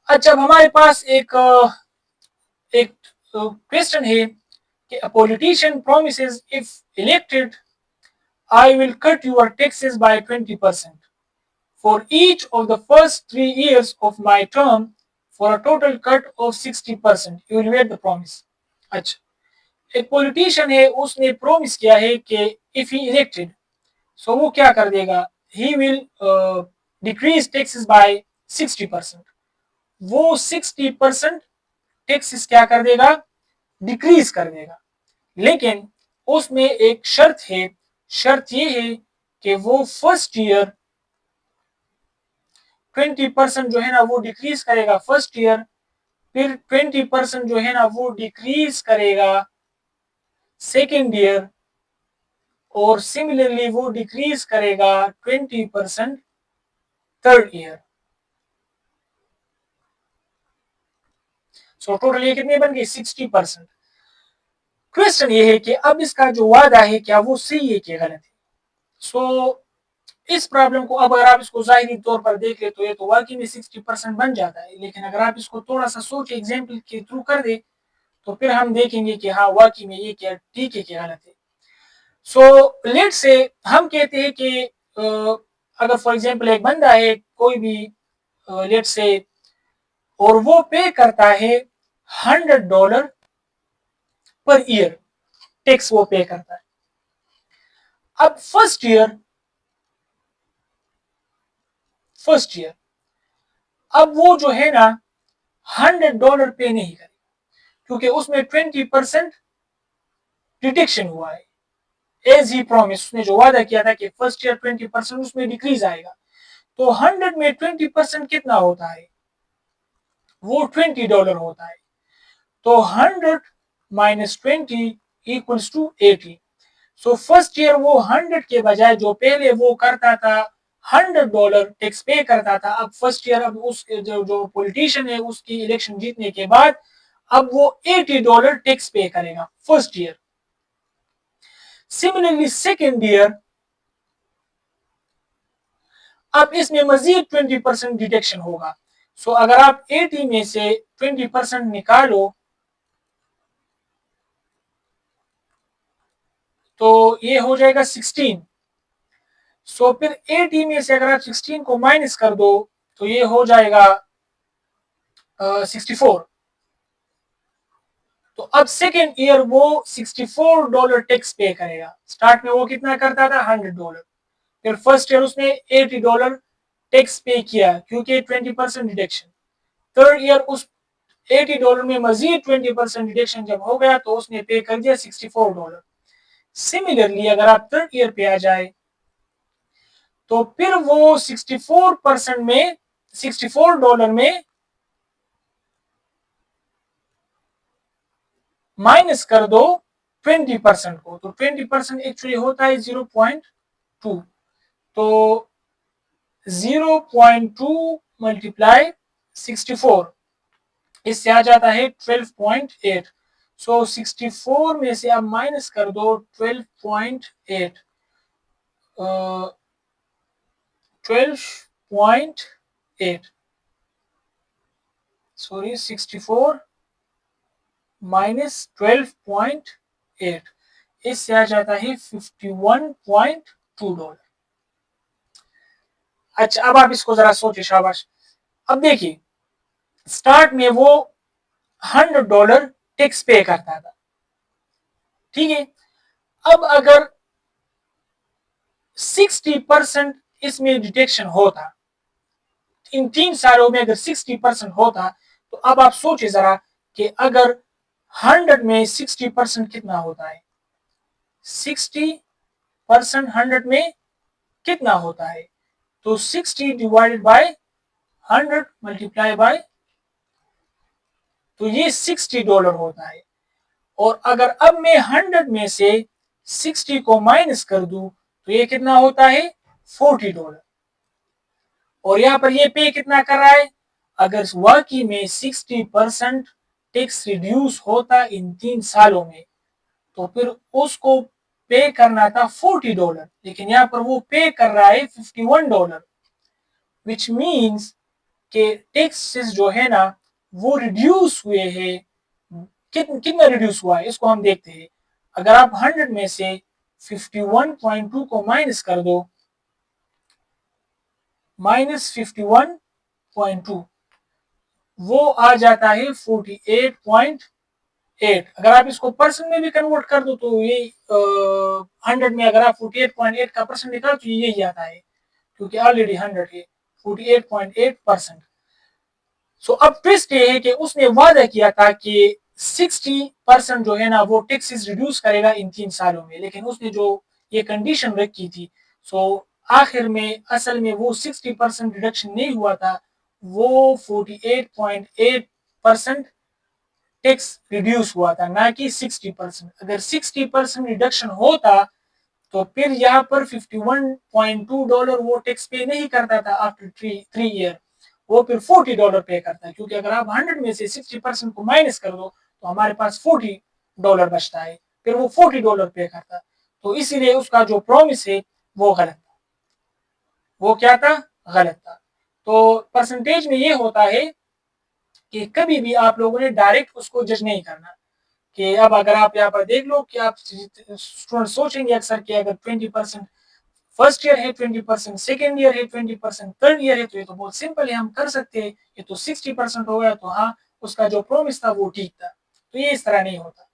अच्छा, अब हमारे पास एक क्वेश्चन है कि a politician promises if elected I will cut your taxes by 20% for each of the first 3 years of my term for a total cut of 60%. Evaluate the promise. अच्छा, एक politician है, उसने प्रॉमिस किया है कि if he elected सो वो क्या कर देगा, he will decrease taxes by 60%। वो 60% टैक्सेस क्या कर देगा, डिक्रीज कर देगा। लेकिन उसमें एक शर्त है, शर्त ये है कि वो फर्स्ट ईयर 20% जो है ना वो डिक्रीज करेगा फर्स्ट ईयर, फिर 20% जो है ना वो डिक्रीज करेगा सेकेंड ईयर, और सिमिलरली वो डिक्रीज करेगा 20% थर्ड ईयर। सो टोटल ये कितने बन गए, 60%। क्वेश्चन ये है कि अब इसका जो वादा है क्या वो सही है कि गलत है। सो इस प्रॉब्लम को अब अगर आप इसको जाहिरी तौर पर देख ले तो ये तो वाकई में 60% बन जाता है, लेकिन अगर आप इसको थोड़ा सा सोच एग्जाम्पल के थ्रू कर दे तो फिर हम देखेंगे कि हाँ वाकई में ये क्या ठीक है क्या गलत है। सो लेट से हम कहते हैं कि अगर फॉर एग्जाम्पल एक बंदा है कोई भी लेट से, और वो पे करता है $100 पर ईयर, टैक्स वो पे करता है। अब फर्स्ट ईयर अब वो जो है ना $100 पे नहीं करेगा, क्योंकि उसमें 20% डिटेक्शन हुआ है। एज ही प्रॉमिस, उसने जो वादा किया था कि फर्स्ट ईयर 20% उसमें डिक्रीज आएगा। तो 100 में 20% कितना होता है, वो $20 होता है। तो 100 minus 20 equals to 80। So first year वो 100 के बजाय जो पहले वो करता था $100 टैक्स पे करता था, अब फर्स्ट ईयर अब उस जो पॉलिटिशियन है उसकी इलेक्शन जीतने के बाद अब वो $80 टैक्स पे करेगा first year. Similarly second year अब इसमें मजीद 20% डिटेक्शन होगा। सो अगर आप 80 में से 20% निकालो तो ये हो जाएगा 16। सो फिर 80 में से अगर आप 16 को माइनस कर दो तो ये हो जाएगा 64। तो अब सेकेंड ईयर वो $64 टैक्स पे करेगा। स्टार्ट में वो कितना करता था, $100। फिर फर्स्ट ईयर उसने $80 टैक्स पे किया क्योंकि 20% डिडक्शन। थर्ड ईयर उस $80 में मजीद 20% डिडक्शन जब हो गया तो उसने पे कर दिया $64। सिमिलरली अगर आप थर्ड ईयर पे आ जाए तो फिर वो 64% में $64 में माइनस कर दो 20% को, तो 20% एक्चुअली होता है 0.2। तो 0.2 मल्टीप्लाई 64, इससे आ जाता है 12.8। सो 64 में से आप माइनस कर दो 12.8, 12.8 सॉरी 64 माइनस 12.8, इससे आ जाता है $51.2। अच्छा, अब आप इसको जरा सोचिए, शाबाश। अब देखिए स्टार्ट में वो $100 टैक्स पे करता था, ठीक है। अब अगर 60% इसमें डिटेक्शन होता, इन 3 सालों में अगर 60% होता, तो अब आप सोचिए जरा कि अगर 100 में 60% कितना होता है, 60% 100 में कितना होता है, तो 60 डिवाइडेड बाय 100 मल्टीप्लाई बाय, तो ये $60 होता है। और अगर अब मैं 100 में से 60 को माइनस कर दूं तो ये कितना होता है, $40। और यहां पर ये पे कितना कर रहा है, अगर वाकई में 60% टैक्स रिड्यूस होता इन 3 सालों में तो फिर उसको पे करना था $40, लेकिन यहां पर वो पे कर रहा है $51, विच मीन्स कि टैक्सेस जो है ना वो रिड्यूस हुए हैं। कितना रिड्यूस हुआ है इसको हम देखते हैं। अगर आप 100 में से 51.2 को माइनस कर दो, -51.2 वो आ जाता है 48.8। अगर आप इसको परसेंट में भी कन्वर्ट कर दो तो ये 100 में अगर आप 48.8 का परसेंट निकालो तो यही आता है, क्योंकि ऑलरेडी 100 है 48.8%। सो अब ट्विस्ट ये है कि उसने वादा किया था कि 60% जो है ना वो टैक्सेस रिड्यूस करेगा इन 3 सालों में, लेकिन उसने जो ये कंडीशन रखी थी, सो आखिर में असल में वो 60% रिडक्शन नहीं हुआ था, वो 48.8% टैक्स रिड्यूस हुआ था, ना कि 60%। अगर 60% रिडक्शन होता तो फिर यहाँ पर $51.2 वो टैक्स पे नहीं करता था आफ्टर 3 ईयर, वो फिर $40 पे करता है, क्योंकि अगर आप 100 में से 60% को माइनस कर दो तो हमारे पास $40 बचता है, फिर वो $40 पे करता। तो इसीलिए उसका जो प्रॉमिस है वो गलत था। वो क्या था? गलत था। तो परसेंटेज में ये होता है कि कभी भी आप लोगों ने डायरेक्ट उसको जज नहीं करना, कि अब अगर आप यहाँ पर देख लो कि आप स्टूडेंट सोचेंगे अक्सर कि अगर 20% फर्स्ट ईयर है, 20% सेकेंड ईयर है, 20% थर्ड ईयर है, तो ये तो बहुत सिंपल है, हम कर सकते हैं, ये तो 60% हो गया, तो हाँ उसका जो प्रॉमिस था वो ठीक था। तो ये इस तरह नहीं होता।